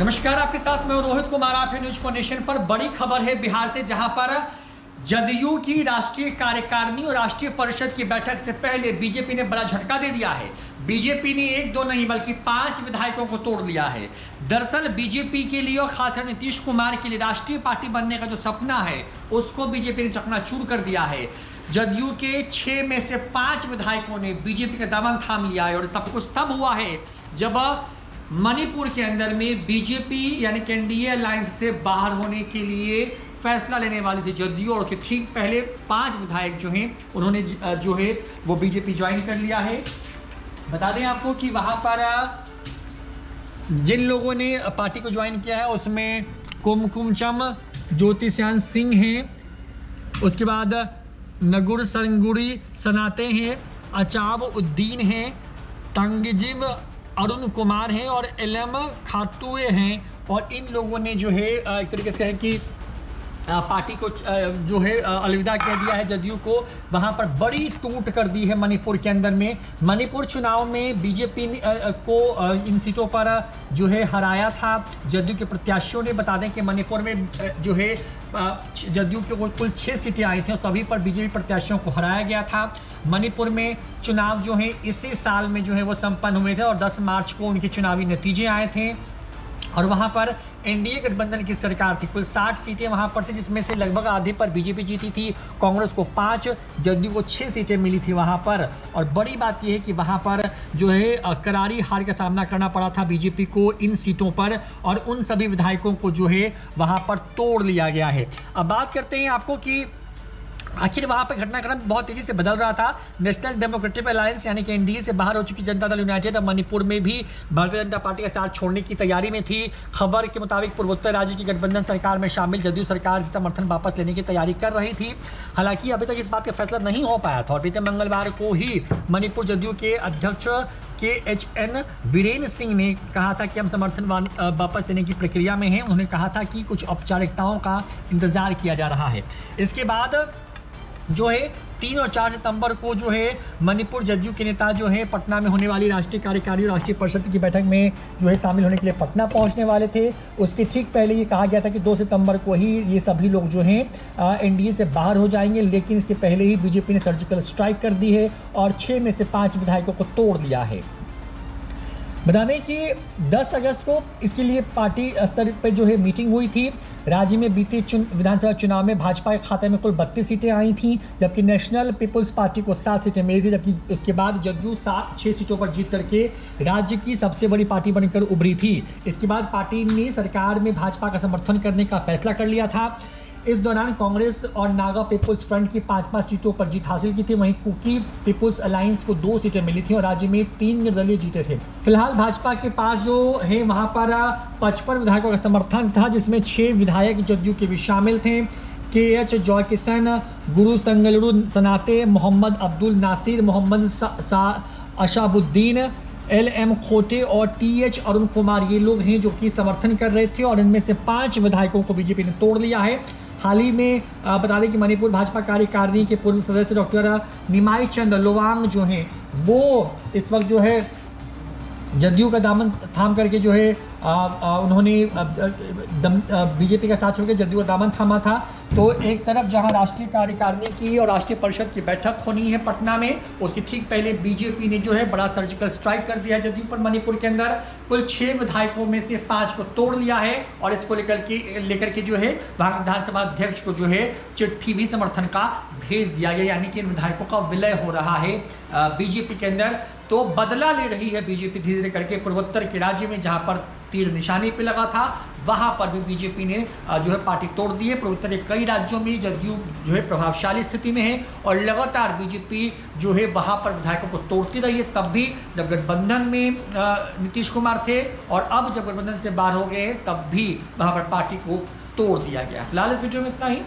नमस्कार, आपके साथ मैं रोहित कुमार। आप न्यूज फाउंडेशन पर बड़ी खबर है बिहार से, जहां पर जदयू की राष्ट्रीय कार्यकारिणी और राष्ट्रीय परिषद की बैठक से पहले बीजेपी ने बड़ा झटका दे दिया है। बीजेपी ने एक दो नहीं बल्कि 5 विधायकों को तोड़ लिया है। दरअसल बीजेपी के लिए और खासकर नीतीश कुमार के लिए राष्ट्रीय पार्टी बनने का जो सपना है उसको बीजेपी ने चकनाचूर कर दिया है। जदयू के 6 में से 5 विधायकों ने बीजेपी का दामन थाम लिया है और सब कुछ तब हुआ है जब मणिपुर के अंदर में बीजेपी यानी कि एनडीए अलायंस से बाहर होने के लिए फैसला लेने वाली थी जदयू, और उसके ठीक पहले 5 विधायक जो हैं उन्होंने जो है वो बीजेपी ज्वाइन कर लिया है। बता दें आपको कि वहां पर जिन लोगों ने पार्टी को ज्वाइन किया है उसमें कुमकुमचम ज्योतिषान सिंह हैं, उसके बाद नगुर संगुरी सनाते हैं, अचाब उद्दीन हैं, तंगजिम अरुण कुमार हैं और एलएम खातुए हैं। और इन लोगों ने जो है एक तरीके से कहें कि पार्टी को जो है अलविदा कह दिया है जदयू को। वहां पर बड़ी टूट कर दी है मणिपुर के अंदर में। मणिपुर चुनाव में बीजेपी को इन सीटों पर जो है हराया था जदयू के प्रत्याशियों ने। बता दें कि मणिपुर में जो है जदयू के कुल 6 सीटें आई थी और सभी पर बीजेपी प्रत्याशियों को हराया गया था। मणिपुर में चुनाव जो है इसी साल में जो है वो संपन्न हुए थे और 10 मार्च को उनके चुनावी नतीजे आए थे और वहां पर एनडीए गठबंधन की सरकार थी। कुल 60 सीटें वहां पर थी, जिसमें से लगभग आधे पर बीजेपी जीती थी, कांग्रेस को 5, जदयू को 6 सीटें मिली थी वहां पर। और बड़ी बात यह है कि वहां पर जो है करारी हार का सामना करना पड़ा था बीजेपी को इन सीटों पर और उन सभी विधायकों को जो है वहां पर तोड़ लिया गया है। अब बात करते हैं आपको कि आखिर वहां पर घटनाक्रम बहुत तेजी से बदल रहा था। नेशनल डेमोक्रेटिक अलायंस यानी कि एनडीए से बाहर हो चुकी जनता दल यूनाइटेड अब मणिपुर में भी भारतीय जनता पार्टी का साथ छोड़ने की तैयारी में थी। खबर के मुताबिक पूर्वोत्तर राज्य की गठबंधन सरकार में शामिल जदयू सरकार से समर्थन वापस लेने की तैयारी कर रही थी। हालांकि अभी तक इस बात का फैसला नहीं हो पाया था और बीते मंगलवार को ही मणिपुर जदयू के अध्यक्ष KHN वीरेंद्र सिंह ने कहा था कि हम समर्थन वापस लेने की प्रक्रिया में हैं। उन्होंने कहा था कि कुछ औपचारिकताओं का इंतजार किया जा रहा है। इसके बाद जो है 3 और 4 सितंबर को जो है मणिपुर जदयू के नेता जो है पटना में होने वाली राष्ट्रीय कार्यकारिणी और राष्ट्रीय परिषद की बैठक में जो है शामिल होने के लिए पटना पहुंचने वाले थे। उसके ठीक पहले ये कहा गया था कि 2 सितंबर को ही ये सभी लोग जो हैं एनडीए से बाहर हो जाएंगे, लेकिन इसके पहले ही बीजेपी ने सर्जिकल स्ट्राइक कर दी है और 6 में से 5 विधायकों को तोड़ दिया है। बता दें कि 10 अगस्त को इसके लिए पार्टी स्तर पर जो है मीटिंग हुई थी। राज्य में बीते विधानसभा चुनाव में भाजपा के खाते में कुल 32 सीटें आई थी, जबकि नेशनल पीपुल्स पार्टी को 7 सीटें मिली थी, जबकि उसके बाद जदयू 6 सीटों पर जीत करके राज्य की सबसे बड़ी पार्टी बनकर उभरी थी। इसके बाद पार्टी ने सरकार में भाजपा का समर्थन करने का फैसला कर लिया था। इस दौरान कांग्रेस और नागा पीपुल्स फ्रंट की 5 सीटों पर जीत हासिल की थी। वहीं कुकी पीपुल्स अलायंस को 2 सीटें मिली थी और राज्य में 3 निर्दलीय जीते थे। फिलहाल भाजपा के पास जो है वहां पर 55 विधायकों का समर्थन था, जिसमें 6 विधायक जदयू के भी शामिल थे। KH जॉय किशन, गुरु संगलुरु सनाते, मोहम्मद अब्दुल नासिर, मोहम्मद अशाबुद्दीन, LM खोटे और TH अरुण कुमार ये लोग हैं जो कि समर्थन कर रहे थे और इनमें से 5 विधायकों को बीजेपी ने तोड़ लिया है। हाल ही में बता दें कि मणिपुर भाजपा कार्यकारिणी के पूर्व सदस्य डॉक्टर निमाई चंद लोवांग जो हैं वो इस वक्त जो है जदयू का दामन थाम करके जो है उन्होंने बीजेपी का साथ छोड़कर जदयू का दामन थामा था। तो एक तरफ जहां राष्ट्रीय कार्यकारिणी की और राष्ट्रीय परिषद की बैठक होनी है पटना में, उसके ठीक पहले बीजेपी ने जो है बड़ा सर्जिकल स्ट्राइक कर दिया जदयू पर। मणिपुर के अंदर कुल 6 विधायकों में से 5 को तोड़ लिया है और इसको लेकर के जो है वहां विधानसभा अध्यक्ष को जो है चिट्ठी भी समर्थन का भेज दिया गया, यानी कि इन विधायकों का विलय हो रहा है बीजेपी के अंदर। तो बदला ले रही है बीजेपी धीरे धीरे करके। पूर्वोत्तर के राज्य में जहां पर तीर निशाने पे लगा था वहां पर भी बीजेपी ने जो है पार्टी तोड़ दी है। पूर्वोत्तर के कई राज्यों में जदयू जो है प्रभावशाली स्थिति में है और लगातार बीजेपी जो है वहां पर विधायकों को तोड़ती रही है। तब भी जब गठबंधन में नीतीश कुमार थे और अब जब गठबंधन से बाहर हो गए तब भी वहां पर पार्टी को तोड़ दिया गया। फिलहाल इस वीडियो में इतना ही।